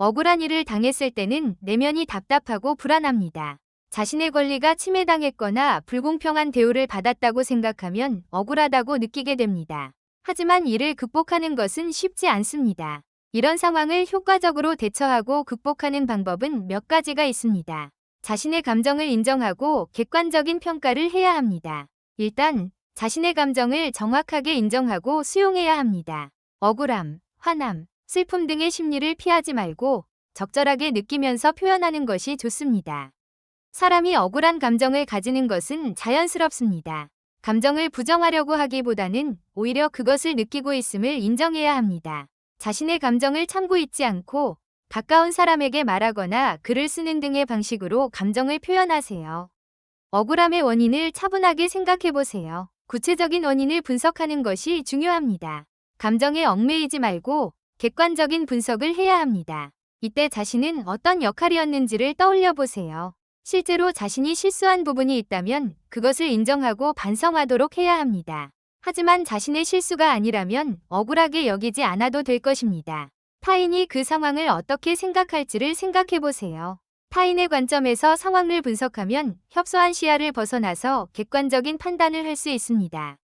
억울한 일을 당했을 때는 내면이 답답하고 불안합니다. 자신의 권리가 침해당했거나 불공평한 대우를 받았다고 생각하면 억울하다고 느끼게 됩니다. 하지만 이를 극복하는 것은 쉽지 않습니다. 이런 상황을 효과적으로 대처하고 극복하는 방법은 몇 가지가 있습니다. 자신의 감정을 인정하고 객관적인 평가를 해야 합니다. 일단 자신의 감정을 정확하게 인정하고 수용해야 합니다. 억울함, 화남, 슬픔 등의 심리를 피하지 말고 적절하게 느끼면서 표현하는 것이 좋습니다. 사람이 억울한 감정을 가지는 것은 자연스럽습니다. 감정을 부정하려고 하기보다는 오히려 그것을 느끼고 있음을 인정해야 합니다. 자신의 감정을 참고 있지 않고 가까운 사람에게 말하거나 글을 쓰는 등의 방식으로 감정을 표현하세요. 억울함의 원인을 차분하게 생각해 보세요. 구체적인 원인을 분석하는 것이 중요합니다. 감정에 얽매이지 말고 객관적인 분석을 해야 합니다. 이때 자신은 어떤 역할이었는지를 떠올려 보세요. 실제로 자신이 실수한 부분이 있다면 그것을 인정하고 반성하도록 해야 합니다. 하지만 자신의 실수가 아니라면 억울하게 여기지 않아도 될 것입니다. 타인이 그 상황을 어떻게 생각할지를 생각해 보세요. 타인의 관점에서 상황을 분석하면 협소한 시야를 벗어나서 객관적인 판단을 할 수 있습니다.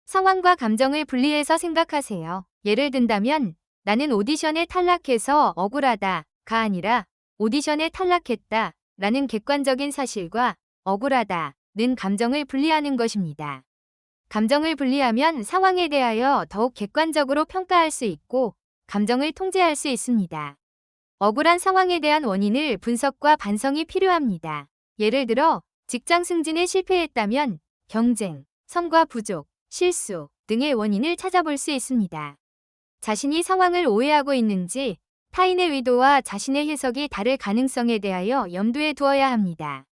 상황과 감정을 분리해서 생각하세요. 예를 든다면 나는 오디션에 탈락해서 억울하다가 아니라 오디션에 탈락했다 라는 객관적인 사실과 억울하다는 감정을 분리하는 것입니다. 감정을 분리하면 상황에 대하여 더욱 객관적으로 평가할 수 있고 감정을 통제할 수 있습니다. 억울한 상황에 대한 원인을 분석과 반성이 필요합니다. 예를 들어 직장 승진에 실패했다면 경쟁, 성과 부족, 실수 등의 원인을 찾아볼 수 있습니다. 자신이 상황을 오해하고 있는지 타인의 의도와 자신의 해석이 다를 가능성에 대하여 염두에 두어야 합니다.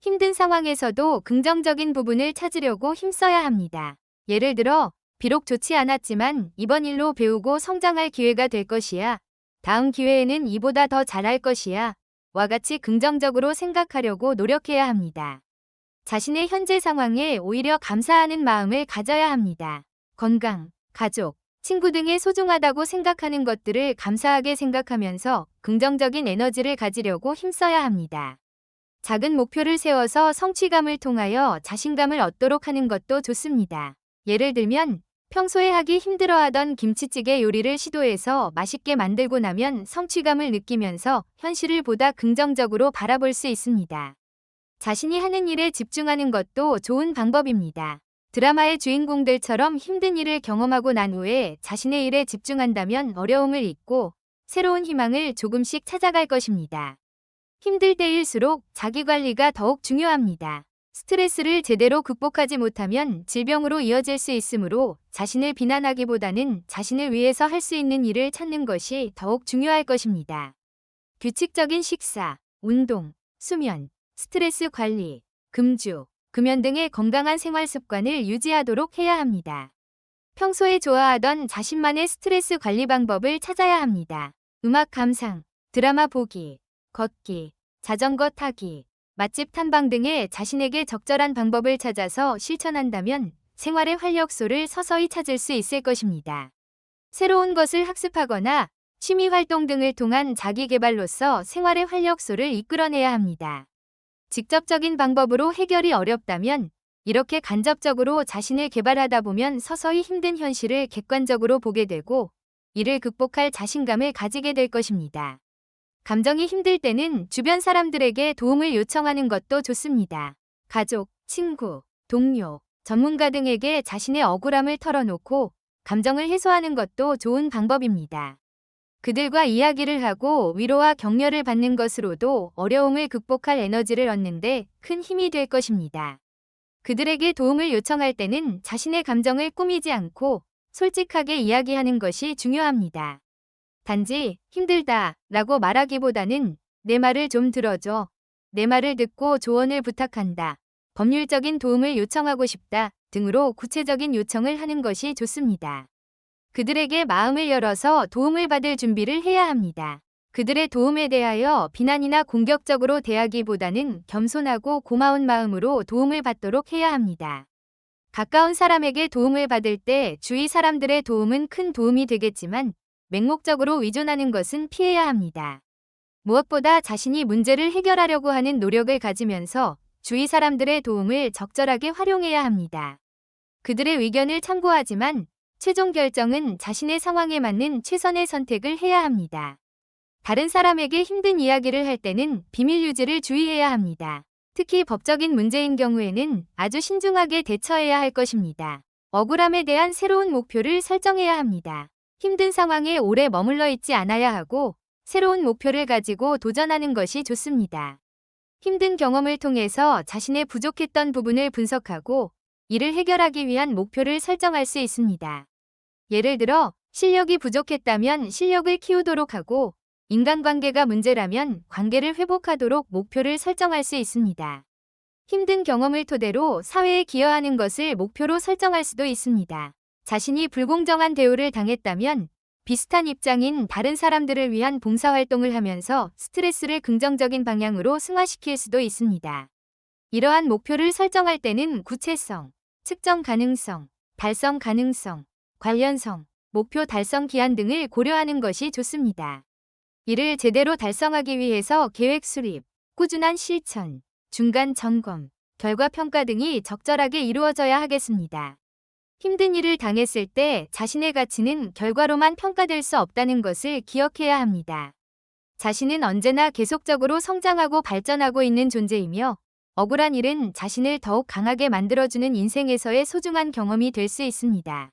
힘든 상황에서도 긍정적인 부분을 찾으려고 힘써야 합니다. 예를 들어 비록 좋지 않았지만 이번 일로 배우고 성장할 기회가 될 것이야. 다음 기회에는 이보다 더 잘할 것이야. 와 같이 긍정적으로 생각하려고 노력해야 합니다. 자신의 현재 상황에 오히려 감사하는 마음을 가져야 합니다. 건강, 가족, 친구 등의 소중하다고 생각하는 것들을 감사하게 생각하면서 긍정적인 에너지를 가지려고 힘써야 합니다. 작은 목표를 세워서 성취감을 통하여 자신감을 얻도록 하는 것도 좋습니다. 예를 들면 평소에 하기 힘들어하던 김치찌개 요리를 시도해서 맛있게 만들고 나면 성취감을 느끼면서 현실을 보다 긍정적으로 바라볼 수 있습니다. 자신이 하는 일에 집중하는 것도 좋은 방법입니다. 드라마의 주인공들처럼 힘든 일을 경험하고 난 후에 자신의 일에 집중한다면 어려움을 잊고 새로운 희망을 조금씩 찾아갈 것입니다. 힘들 때일수록 자기관리가 더욱 중요합니다. 스트레스를 제대로 극복하지 못하면 질병으로 이어질 수 있으므로 자신을 비난하기보다는 자신을 위해서 할 수 있는 일을 찾는 것이 더욱 중요할 것입니다. 규칙적인 식사, 운동, 수면, 스트레스 관리, 금주, 금연 등의 건강한 생활 습관을 유지하도록 해야 합니다. 평소에 좋아하던 자신만의 스트레스 관리 방법을 찾아야 합니다. 음악 감상, 드라마 보기, 걷기, 자전거 타기, 맛집 탐방 등의 자신에게 적절한 방법을 찾아서 실천한다면 생활의 활력소를 서서히 찾을 수 있을 것입니다. 새로운 것을 학습하거나 취미 활동 등을 통한 자기 개발로서 생활의 활력소를 이끌어내야 합니다. 직접적인 방법으로 해결이 어렵다면 이렇게 간접적으로 자신을 개발하다 보면 서서히 힘든 현실을 객관적으로 보게 되고 이를 극복할 자신감을 가지게 될 것입니다. 감정이 힘들 때는 주변 사람들에게 도움을 요청하는 것도 좋습니다. 가족, 친구, 동료, 전문가 등에게 자신의 억울함을 털어놓고 감정을 해소하는 것도 좋은 방법입니다. 그들과 이야기를 하고 위로와 격려를 받는 것으로도 어려움을 극복할 에너지를 얻는데 큰 힘이 될 것입니다. 그들에게 도움을 요청할 때는 자신의 감정을 꾸미지 않고 솔직하게 이야기하는 것이 중요합니다. 단지 힘들다 라고 말하기보다는 내 말을 좀 들어줘. 내 말을 듣고 조언을 부탁한다. 법률적인 도움을 요청하고 싶다 등으로 구체적인 요청을 하는 것이 좋습니다. 그들에게 마음을 열어서 도움을 받을 준비를 해야 합니다. 그들의 도움에 대하여 비난이나 공격적으로 대하기보다는 겸손하고 고마운 마음으로 도움을 받도록 해야 합니다. 가까운 사람에게 도움을 받을 때 주위 사람들의 도움은 큰 도움이 되겠지만 맹목적으로 의존하는 것은 피해야 합니다. 무엇보다 자신이 문제를 해결하려고 하는 노력을 가지면서 주위 사람들의 도움을 적절하게 활용해야 합니다. 그들의 의견을 참고하지만 최종 결정은 자신의 상황에 맞는 최선의 선택을 해야 합니다. 다른 사람에게 힘든 이야기를 할 때는 비밀 유지를 주의해야 합니다. 특히 법적인 문제인 경우에는 아주 신중하게 대처해야 할 것입니다. 억울함에 대한 새로운 목표를 설정해야 합니다. 힘든 상황에 오래 머물러 있지 않아야 하고 새로운 목표를 가지고 도전하는 것이 좋습니다. 힘든 경험을 통해서 자신의 부족했던 부분을 분석하고 이를 해결하기 위한 목표를 설정할 수 있습니다. 예를 들어 실력이 부족했다면 실력을 키우도록 하고 인간관계가 문제라면 관계를 회복하도록 목표를 설정할 수 있습니다. 힘든 경험을 토대로 사회에 기여하는 것을 목표로 설정할 수도 있습니다. 자신이 불공정한 대우를 당했다면 비슷한 입장인 다른 사람들을 위한 봉사활동을 하면서 스트레스를 긍정적인 방향으로 승화시킬 수도 있습니다. 이러한 목표를 설정할 때는 구체성, 측정 가능성, 달성 가능성, 관련성, 목표 달성 기한 등을 고려하는 것이 좋습니다. 이를 제대로 달성하기 위해서 계획 수립, 꾸준한 실천, 중간 점검, 결과 평가 등이 적절하게 이루어져야 하겠습니다. 힘든 일을 당했을 때 자신의 가치는 결과로만 평가될 수 없다는 것을 기억해야 합니다. 자신은 언제나 계속적으로 성장하고 발전하고 있는 존재이며 억울한 일은 자신을 더욱 강하게 만들어주는 인생에서의 소중한 경험이 될 수 있습니다.